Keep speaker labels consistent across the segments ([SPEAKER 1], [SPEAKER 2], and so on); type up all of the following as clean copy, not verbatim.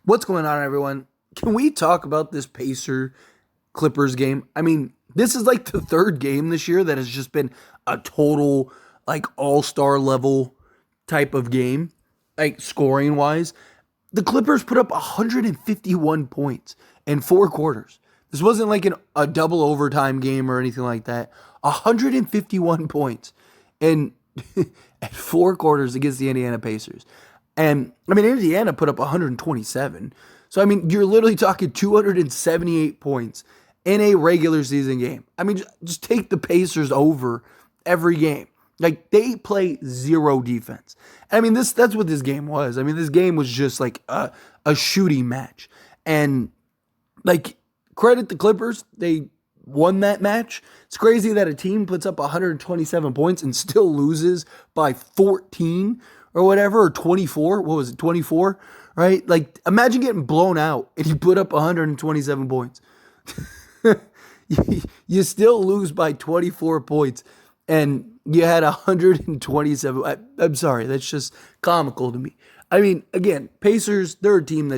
[SPEAKER 1] What's going on, everyone? Can we talk about this Pacer Clippers game? I mean, this is like the third game this year that has just been a total, like, all-star level type of game, like, scoring wise. The Clippers put up 151 points in four quarters. This wasn't like a double overtime game or anything like that. 151 points in at four quarters against the Indiana Pacers. And I mean, Indiana put up 127. So, I mean, you're literally talking 278 points in a regular season game. I mean, just take the Pacers over every game. Like, they play zero defense. I mean, that's what this game was. I mean, this game was just like a shooting match. And, like, credit the Clippers. They won that match. It's crazy that a team puts up 127 points and still loses by 14 or whatever, or 24. What was it, 24? Right? Like, imagine getting blown out and you put up 127 points. You still lose by 24 points and you had 127. I'm sorry, that's just comical to me. I mean, again, Pacers, they're a team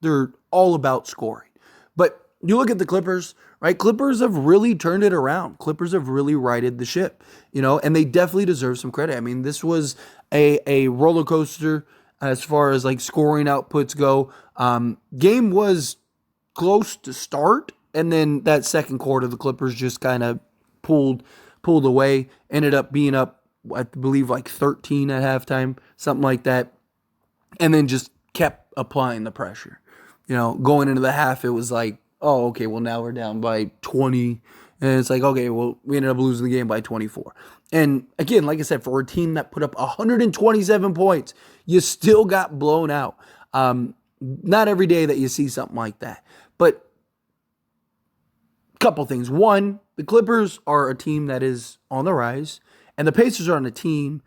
[SPEAKER 1] they're all about scoring. But you look at the Clippers, right? Clippers have really turned it around. Clippers have really righted the ship, and they definitely deserve some credit. I mean, this was a roller coaster as far as like scoring outputs go. Game was close to start, and then that second quarter, the Clippers just kind of pulled away, ended up being up, I believe, like 13 at halftime, something like that, and then just kept applying the pressure. Going into the half, it was like, oh, okay, well, now we're down by 20. And it's like, okay, well, we ended up losing the game by 24. And again, like I said, for a team that put up 127 points, you still got blown out. Not every day that you see something like that. But a couple things. One, the Clippers are a team that is on the rise. And the Pacers are a team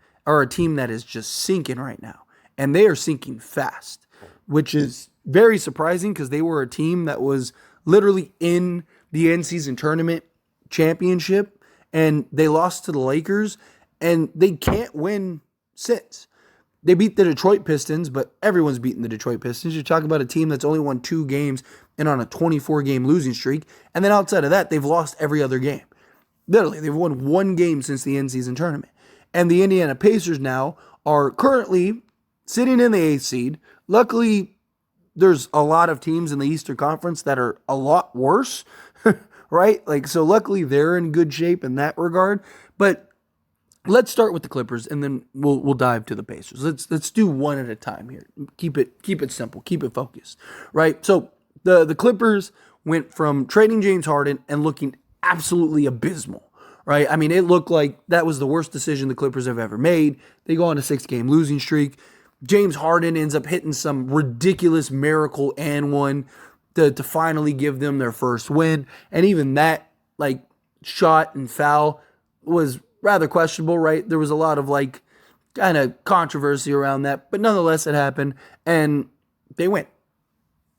[SPEAKER 1] that is just sinking right now. And they are sinking fast, which is very surprising because they were a team that was literally in the in-season tournament championship, and they lost to the Lakers, and they can't win since. They beat the Detroit Pistons, but everyone's beaten the Detroit Pistons. You're talking about a team that's only won 2 games and on a 24-game losing streak, and then outside of that, they've lost every other game. Literally, they've won 1 game since the in-season tournament. And the Indiana Pacers now are currently sitting in the 8th seed. Luckily, there's a lot of teams in the Eastern Conference that are a lot worse, right? Like, so luckily they're in good shape in that regard. But let's start with the Clippers, and then we'll dive to the Pacers. Let's do one at a time here. Keep it simple. Keep it focused, right? So the Clippers went from trading James Harden and looking absolutely abysmal, right? I mean, it looked like that was the worst decision the Clippers have ever made. They go on a 6-game losing streak. James Harden ends up hitting some ridiculous miracle and one to finally give them their first win. And even that, like, shot and foul was rather questionable, right? There was a lot of, like, kind of controversy around that. But nonetheless, it happened. And they win.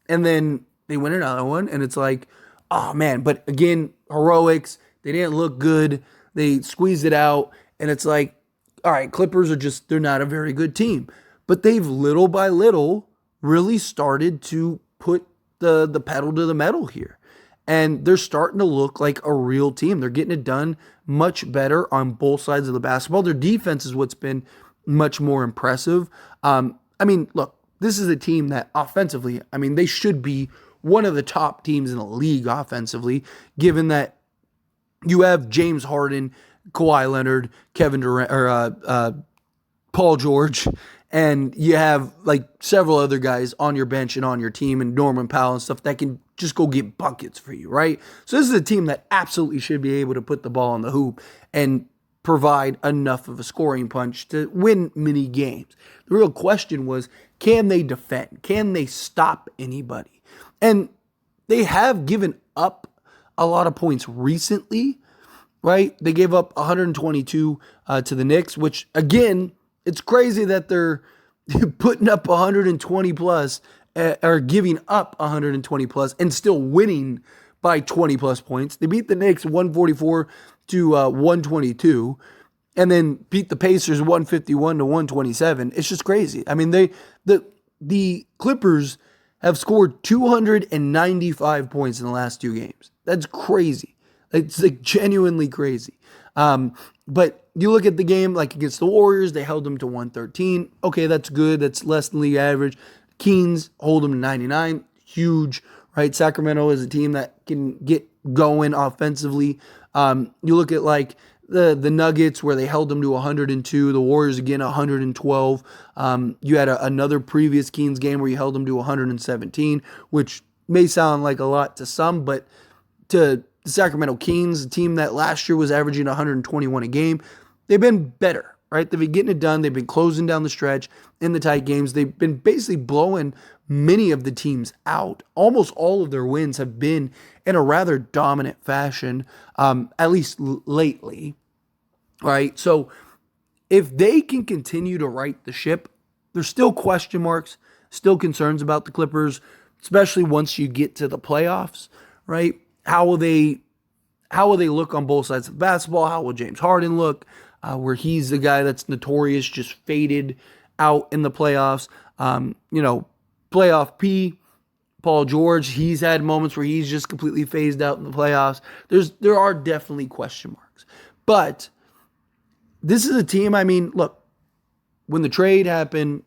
[SPEAKER 1] And then they win another one. And it's like, oh, man. But again, heroics. They didn't look good. They squeezed it out. And it's like, all right, Clippers they're not a very good team. But they've little by little really started to put the pedal to the metal here. And they're starting to look like a real team. They're getting it done much better on both sides of the basketball. Their defense is what's been much more impressive. I mean, look, this is a team that offensively, I mean, they should be one of the top teams in the league offensively, given that you have James Harden, Kawhi Leonard, Kevin Durant, or Paul George, and you have like several other guys on your bench and on your team, and Norman Powell and stuff that can just go get buckets for you, right? So this is a team that absolutely should be able to put the ball in the hoop and provide enough of a scoring punch to win many games. The real question was, can they defend? Can they stop anybody? And they have given up a lot of points recently, right? They gave up 122 to the Knicks, which, again, it's crazy that they're putting up 120 plus or giving up 120 plus and still winning by 20 plus points. They beat the Knicks 144 to 122 and then beat the Pacers 151 to 127. It's just crazy. I mean, the Clippers have scored 295 points in the last 2 games. That's crazy. It's like genuinely crazy. But you look at the game like against the Warriors, they held them to 113. Okay, that's good. That's less than league average. Kings hold them to 99. Huge, right? Sacramento is a team that can get going offensively. You look at like the Nuggets where they held them to 102. The Warriors again 112. You had another previous Kings game where you held them to 117, which may sound like a lot to some, but to the Sacramento Kings, a team that last year was averaging 121 a game, they've been better, right? They've been getting it done. They've been closing down the stretch in the tight games. They've been basically blowing many of the teams out. Almost all of their wins have been in a rather dominant fashion, at least lately, right? So if they can continue to right the ship, there's still question marks, still concerns about the Clippers, especially once you get to the playoffs, right? How will they look on both sides of the basketball? How will James Harden look? Where he's the guy that's notorious, just faded out in the playoffs. Playoff P, Paul George, he's had moments where he's just completely phased out in the playoffs. There are definitely question marks. But this is a team, look, when the trade happened,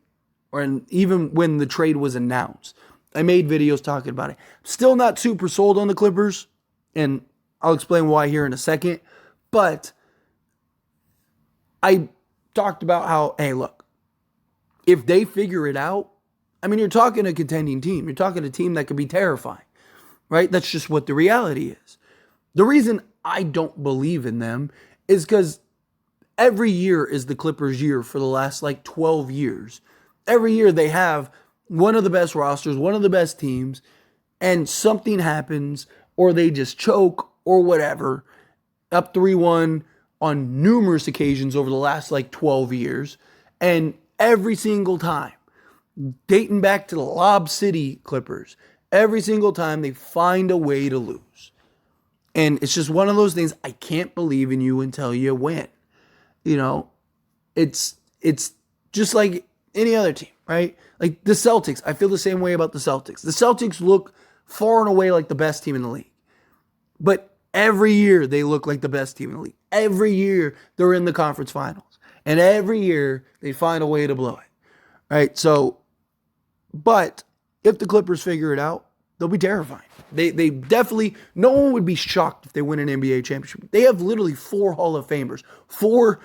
[SPEAKER 1] and even when the trade was announced, I made videos talking about it. Still not super sold on the Clippers, and I'll explain why here in a second. But I talked about how, hey, look, if they figure it out, you're talking a contending team. You're talking a team that could be terrifying, right? That's just what the reality is. The reason I don't believe in them is because every year is the Clippers' year for the last 12 years. Every year they have one of the best rosters, one of the best teams, and something happens or they just choke or whatever, up 3-1 on numerous occasions over the last 12 years. And every single time, dating back to the Lob City Clippers, every single time they find a way to lose. And it's just one of those things, I can't believe in you until you win. It's just like any other team, right? Like the Celtics, I feel the same way about the Celtics. The Celtics look far and away like the best team in the league. But every year they look like the best team in the league. Every year they're in the conference finals. And every year they find a way to blow it. Right? So, but if the Clippers figure it out, they'll be terrifying. They definitely, no one would be shocked if they win an NBA championship. They have literally 4 Hall of Famers. 4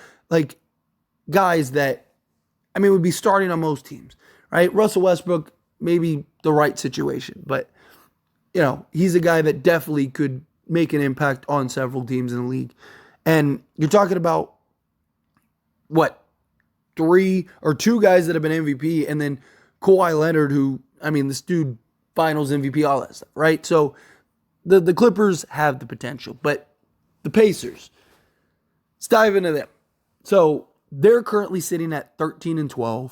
[SPEAKER 1] guys that, would be starting on most teams, right? Russell Westbrook, maybe the right situation, but, he's a guy that definitely could make an impact on several teams in the league. And you're talking about, 3 or 2 guys that have been MVP, and then Kawhi Leonard, who, this dude, finals MVP, all that stuff, right? So the Clippers have the potential, but the Pacers, let's dive into them. So they're currently sitting at 13-12.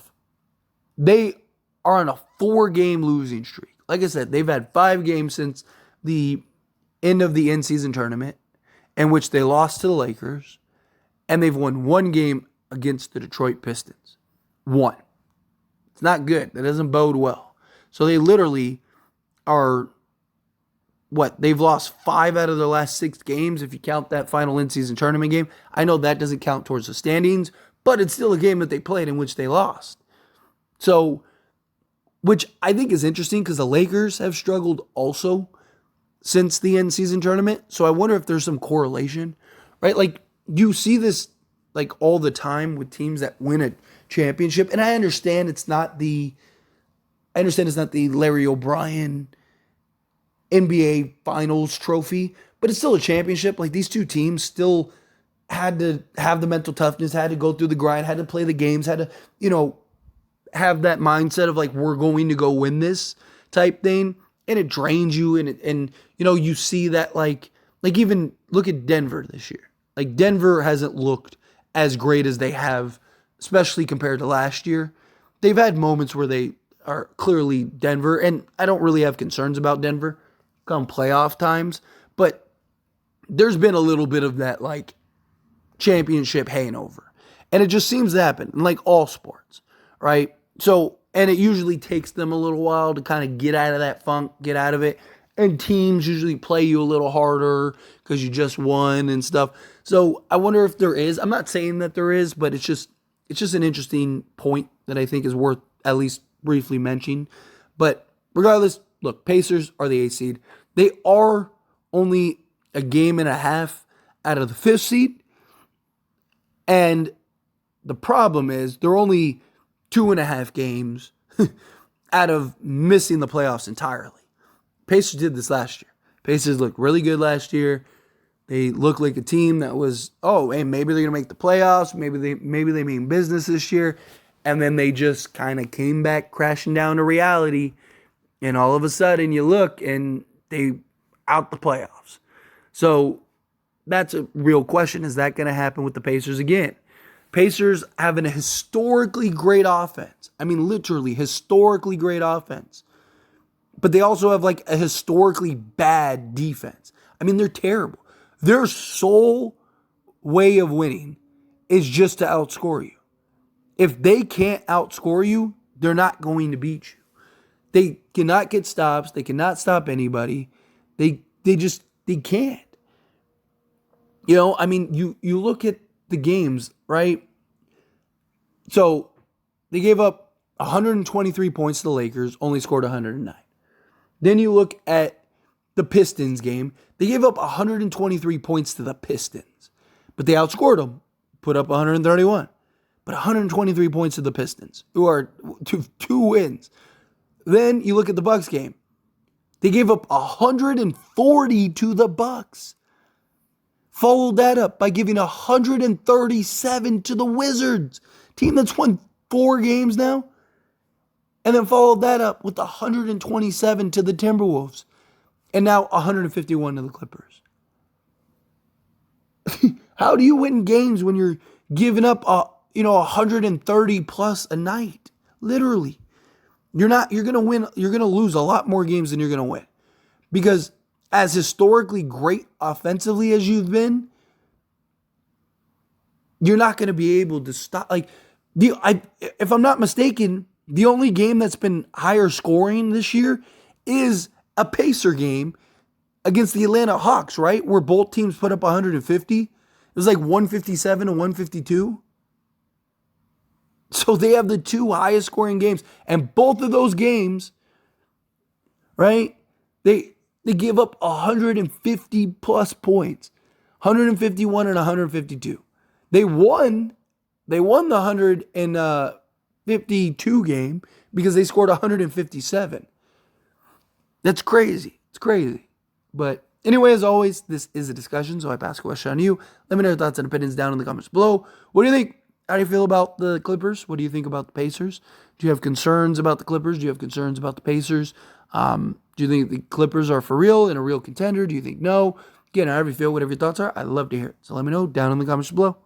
[SPEAKER 1] They are on a 4-game losing streak. Like I said, they've had 5 games since the end of the in-season tournament in which they lost to the Lakers, and they've won 1 game against the Detroit Pistons. 1. It's not good. That doesn't bode well. So they literally are, they've lost 5 out of their last 6 games if you count that final in-season tournament game. I know that doesn't count towards the standings, but it's still a game that they played in which they lost. So, which I think is interesting because the Lakers have struggled also since the in-season tournament. So I wonder if there's some correlation, right? You see this all the time with teams that win a championship. And I understand it's not the Larry O'Brien NBA Finals trophy, but it's still a championship. These 2 teams still had to have the mental toughness, had to go through the grind, had to play the games, had to, have that mindset of we're going to go win this type thing. And it drains you. And you see that even look at Denver this year. Denver hasn't looked as great as they have, especially compared to last year. They've had moments where they are clearly Denver, and I don't really have concerns about Denver come playoff times, but there's been a little bit of that championship hangover. And it just seems to happen in all sports, right? So And it usually takes them a little while to kind of get out of that funk, get out of it. And teams usually play you a little harder because you just won and stuff. So I wonder if there is. I'm not saying that there is, but it's just an interesting point that I think is worth at least briefly mentioning. But regardless, look, Pacers are the 8th seed. They are only a game and a half out of the 5th seed. And the problem is they're only 2.5 games out of missing the playoffs entirely. Pacers did this last year. Pacers looked really good last year. They looked like a team that was, oh, hey, maybe they're gonna make the playoffs. Maybe they mean business this year. And then they just kind of came back crashing down to reality. And all of a sudden you look and they out the playoffs. So that's a real question. Is that going to happen with the Pacers again? Pacers have a historically great offense. I mean, literally historically great offense. But they also have like a historically bad defense. I mean, they're terrible. Their sole way of winning is just to outscore you. If they can't outscore you, they're not going to beat you. They cannot get stops. They cannot stop anybody. They can't. You know, I mean, you look at the games, right? So they gave up 123 points to the Lakers, only scored 109. Then you look at the Pistons game. They gave up 123 points to the Pistons, but they outscored them, put up 131. But 123 points to the Pistons, who are two wins. Then you look at the Bucks game. They gave up 140 to the Bucks. Followed that up by giving 137 to the Wizards, team that's won 4 games now. And then followed that up with 127 to the Timberwolves. And now 151 to the Clippers. How do you win games when you're giving up 130 plus a night? Literally. You're going to win. You're going to lose a lot more games than you're going to win. Because as historically great offensively as you've been, you're not going to be able to stop. Like, if I'm not mistaken, the only game that's been higher scoring this year is a Pacer game against the Atlanta Hawks, right? Where both teams put up 150. It was like 157 and 152. So they have the 2 highest scoring games. And both of those games, right, they give up 150 plus points. 151 and 152. They won the 152 game because they scored 157. That's crazy. It's crazy. But anyway, as always, this is a discussion, so I pass a question on you. Let me know your thoughts and opinions down in the comments below. What do you think? How do you feel about the Clippers? What do you think about the Pacers? Do you have concerns about the Clippers? Do you have concerns about the Pacers? Do you think the Clippers are for real and a real contender? Do you think no? Again, however you feel, whatever your thoughts are, I'd love to hear it. So let me know down in the comments below.